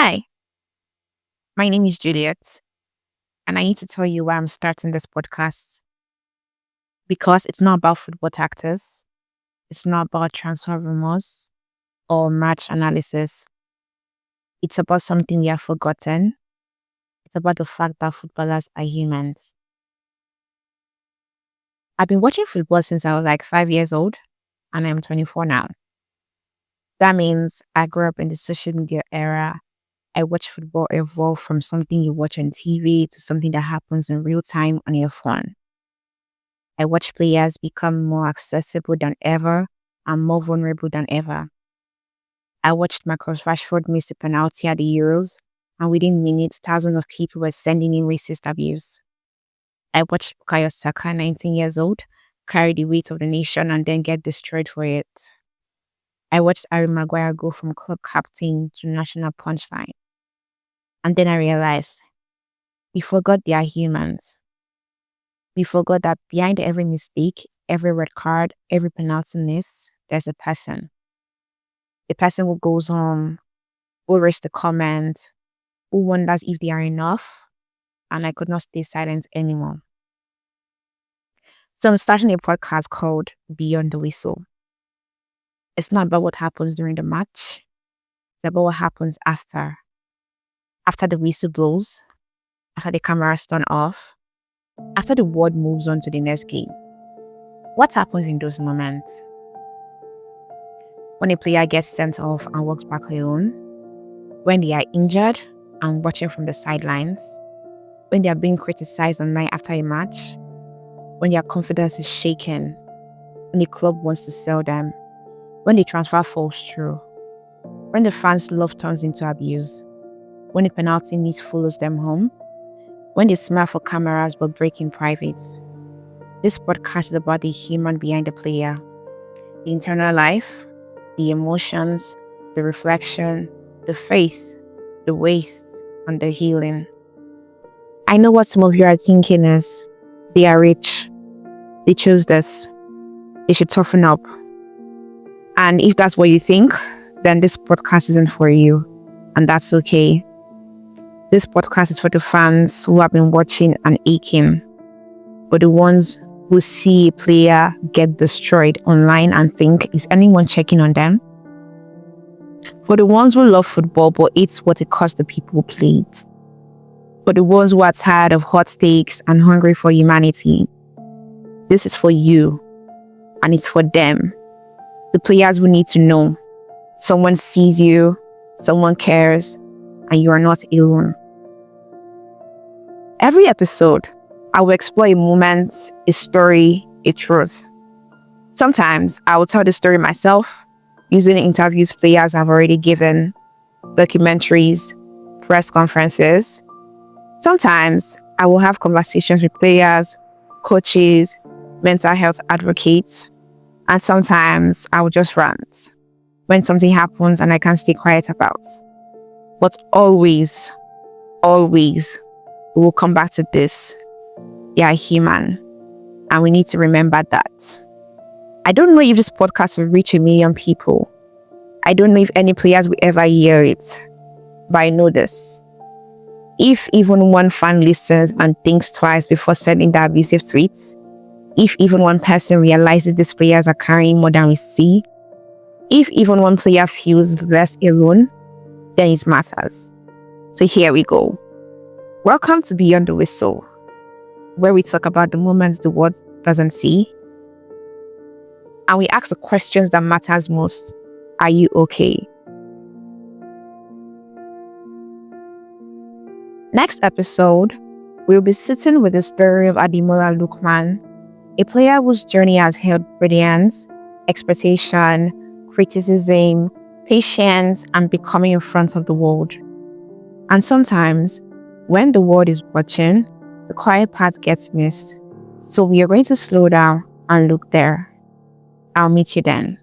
Hi, my name is Juliet, and I need to tell you why I'm starting this podcast because it's not about football tactics, it's not about transfer rumors or match analysis. It's about something we have forgotten. It's about the fact that footballers are humans. I've been watching football since I was like 5 years old, and I'm 24 now. That means I grew up in the social media era. I watched football evolve from something you watch on TV to something that happens in real time on your phone. I watch players become more accessible than ever and more vulnerable than ever. I watched Marcus Rashford miss a penalty at the Euros, and within minutes, thousands of people were sending in racist abuse. I watched Bukayo Saka, 19 years old, carry the weight of the nation and then get destroyed for it. I watched Harry Maguire go from club captain to national punchline. And then I realized we forgot they are humans. We forgot that behind every mistake, every red card, every penalty miss, there's a person. A person who goes home, who reads the comment, who wonders if they are enough, and I could not stay silent anymore. So I'm starting a podcast called Beyond the Whistle. It's not about what happens during the match, it's about what happens after. After the whistle blows, after the cameras turn off, after the world moves on to the next game. What happens in those moments? When a player gets sent off and walks back alone, when they are injured and watching from the sidelines, when they are being criticized online after a match, when their confidence is shaken, when the club wants to sell them, when the transfer falls through, when the fans' love turns into abuse, when the penalty miss follows them home, when they smile for cameras but break in private. This podcast is about the human behind the player, the internal life, the emotions, the reflection, the faith, the weight, and the healing. I know what some of you are thinking is, they are rich, they chose this, they should toughen up. And if that's what you think, then this podcast isn't for you, and that's okay. This podcast is for the fans who have been watching and aching, for the ones who see a player get destroyed online and think, is anyone checking on them? For the ones who love football but it's what it costs the people who play it. For the ones who are tired of hot takes and hungry for humanity. This is for you, and it's for them. The players who need to know someone sees you, someone cares, and you are not alone. Every episode, I will explore a moment, a story, a truth. Sometimes I will tell the story myself, using interviews players have already given, documentaries, press conferences. Sometimes I will have conversations with players, coaches, mental health advocates, and sometimes I will just rant when something happens and I can't stay quiet about. But always, we will come back to this. They are human, and we need to remember that. I don't know if this podcast will reach 1 million people. I don't know if any players will ever hear it, but I know this. If even one fan listens and thinks twice before sending the abusive tweets, if even one person realizes these players are carrying more than we see, if even one player feels less alone, then it matters. So here we go. Welcome to Beyond the Whistle, where we talk about the moments the world doesn't see, and we ask the questions that matters most. Are you okay? Next episode, we'll be sitting with the story of Ademola Lookman, a player whose journey has held brilliance, expectation, criticism, patience, and becoming in front of the world. And sometimes, when the world is watching, the quiet part gets missed. So we are going to slow down and look there. I'll meet you then.